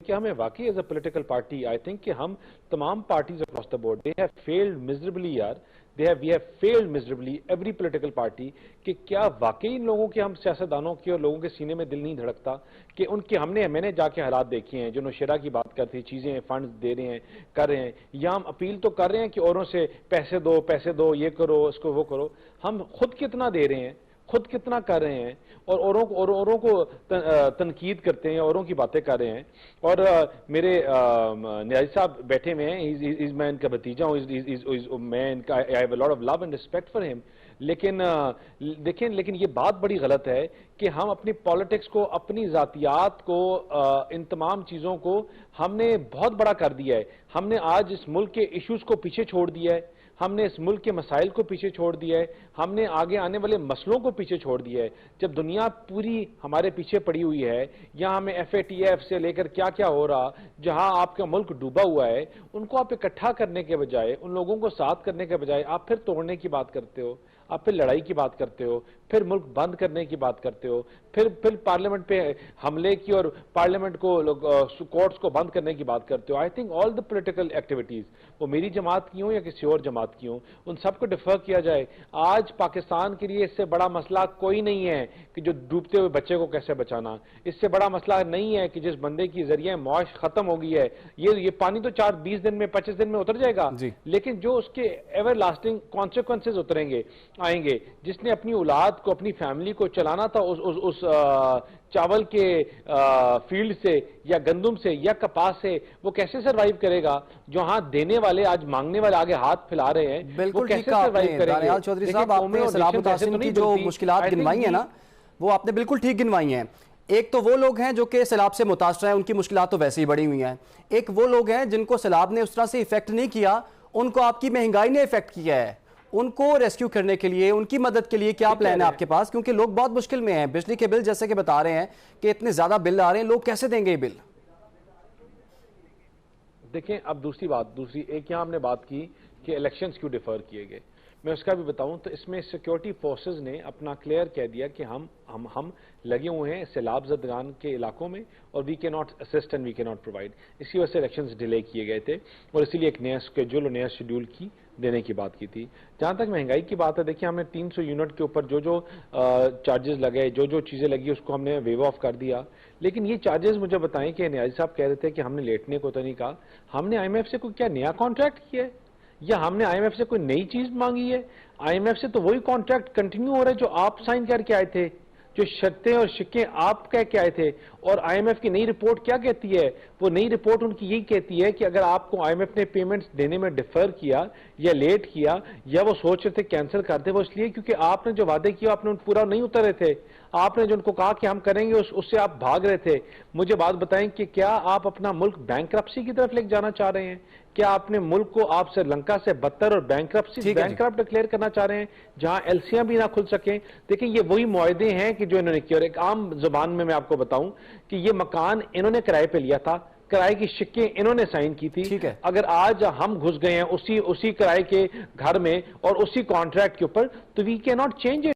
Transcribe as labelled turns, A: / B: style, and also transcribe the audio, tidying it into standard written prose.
A: कि हमें वाकई as a political party I think कि हम तमाम parties across the board they have failed miserably यार we have failed miserably every political party कि क्या वाकई इन लोगों के हम सियासतदानों के और लोगों के सीने में दिल नहीं धड़कता कि उनके मैंने जाके हालात देखे हैं जो नौशेरा की बात करती चीजें फंड दे रहे हैं कर रहे हैं या हम अपील तो कर रहे हैं कि औरों से पैसे दो ये करो इसको वो करो हम खुद कितना दे रहे हैं खुद कितना कर रहे हैं और औरों को तनकीद करते हैं औरों की बातें कर रहे हैं और मेरे न्याजी साहब बैठे हुए हैं मैं इनका भतीजा हूँ मैं इनका I have a lot of love and respect for him लेकिन लेकिन ये बात बड़ी गलत है कि हम अपनी पॉलिटिक्स को अपनी जातियात को इन तमाम चीज़ों को हमने बहुत बड़ा कर दिया है हमने आज इस मुल्क के इश्यूज को पीछे छोड़ दिया है हमने इस मुल्क के मसाइल को पीछे छोड़ दिया है हमने आगे आने वाले मसलों को पीछे छोड़ दिया है जब दुनिया पूरी हमारे पीछे पड़ी हुई है यहाँ हमें FATF से लेकर क्या क्या हो रहा जहाँ आपका मुल्क डूबा हुआ है उनको आप इकट्ठा करने के बजाय उन लोगों को साथ करने के बजाय आप फिर तोड़ने की बात करते हो आप फिर लड़ाई की बात करते हो फिर मुल्क बंद करने की बात करते हो फिर पार्लियामेंट पे हमले की और पार्लियामेंट को कोर्ट्स को बंद करने की बात करते हो I think all the political activities वो मेरी जमात की हो या किसी और जमात की हो उन सबको डिफर किया जाए आज पाकिस्तान के लिए इससे बड़ा मसला कोई नहीं है कि जो डूबते हुए बच्चे को कैसे बचाना इससे बड़ा मसला नहीं है कि जिस बंदे की जरिए मौश खत्म हो गई है ये पानी तो 20 दिन में 25 दिन में उतर जाएगा लेकिन जो उसके एवर लास्टिंग कॉन्सिक्वेंसेज उतरेंगे आएंगे जिसने अपनी औलाद को अपनी फैमिली को चलाना था उस चावल के फील्ड से या गंदुम से या कपास से वो कैसे सरवाइव करेगा जो हाथ देने वाले आज मांगने वाले आगे हाथ फैला रहे हैं
B: बिल्कुल ठीक है दानियाल चौधरी साहब आपने सैलाब मुतासिरीन की जो मुश्किलात गिनवाई है ना वो आपने बिल्कुल ठीक गिनवाई हैं एक तो वो लोग हैं जो कि सैलाब से मुतासर हैं उनकी मुश्किलात तो वैसे ही बढ़ी हुई हैं एक वो लोग हैं जिनको सैलाब ने उस तरह से इफेक्ट नहीं किया उनको आपकी महंगाई ने इफेक्ट किया है उनको रेस्क्यू करने के लिए उनकी मदद के लिए क्या प्लान है आपके पास क्योंकि लोग बहुत मुश्किल में हैं बिजली के बिल जैसे कि बता रहे हैं कि इतने ज्यादा बिल आ रहे हैं लोग कैसे देंगे ये बिल
A: देखें अब दूसरी एक यहां हमने बात की कि इलेक्शंस क्यों डिफर किए गए मैं उसका भी बताऊं तो इसमें सिक्योरिटी फोर्सेस ने अपना क्लियर कह दिया कि हम लगे हुए हैं सैलाब ज़दगान के इलाकों में और we can not assist and we can not provide इसी वजह से इलेक्शंस डिले किए गए थे और इसीलिए एक नया स्केड्यूल और नया शेड्यूल की देने की बात की थी जहां तक महंगाई की बात है देखिए हमने 300 यूनिट के ऊपर जो चार्जेस लगे जो चीजें लगी उसको हमने वेव ऑफ कर दिया लेकिन ये चार्जेस मुझे बताएं कि न्याजी साहब कह रहे थे कि हमने लेटने को तो नहीं कहा हमने IMF से कोई क्या नया कॉन्ट्रैक्ट किया है या हमने IMF से कोई नई चीज मांगी है IMF से तो वही कॉन्ट्रैक्ट कंटिन्यू हो रहा है जो आप साइन करके आए थे जो शर्तें और शिक्के आप कह के आए थे और IMF की नई रिपोर्ट क्या कहती है वो नई रिपोर्ट उनकी यही कहती है कि अगर आपको IMF ने पेमेंट्स देने में डिफर किया या लेट किया या वो सोच रहे थे कैंसिल कर दे वो इसलिए क्योंकि आपने जो वादे किया आपने पूरा नहीं उतरे थे आपने जो उनको कहा कि हम करेंगे उससे आप भाग रहे थे मुझे बात बताएं कि क्या आप अपना मुल्क बैंकरप्सी की तरफ लेके जाना चाह रहे हैं क्या अपने मुल्क को आप श्रीलंका से बदतर और बैंकरप्ट डिक्लेयर करना चाह रहे हैं जहां एलसीआं भी ना खुल सकें देखिए ये वही मुआहदे हैं कि जो इन्होंने किए और एक आम जुबान में मैं आपको बताऊं कि ये मकान इन्होंने किराए पे लिया था किराए की शिक्के इन्होंने साइन की थी अगर आज हम घुस गए हैं उसी किराए के घर में और उसी कॉन्ट्रैक्ट के ऊपर तो we can not change it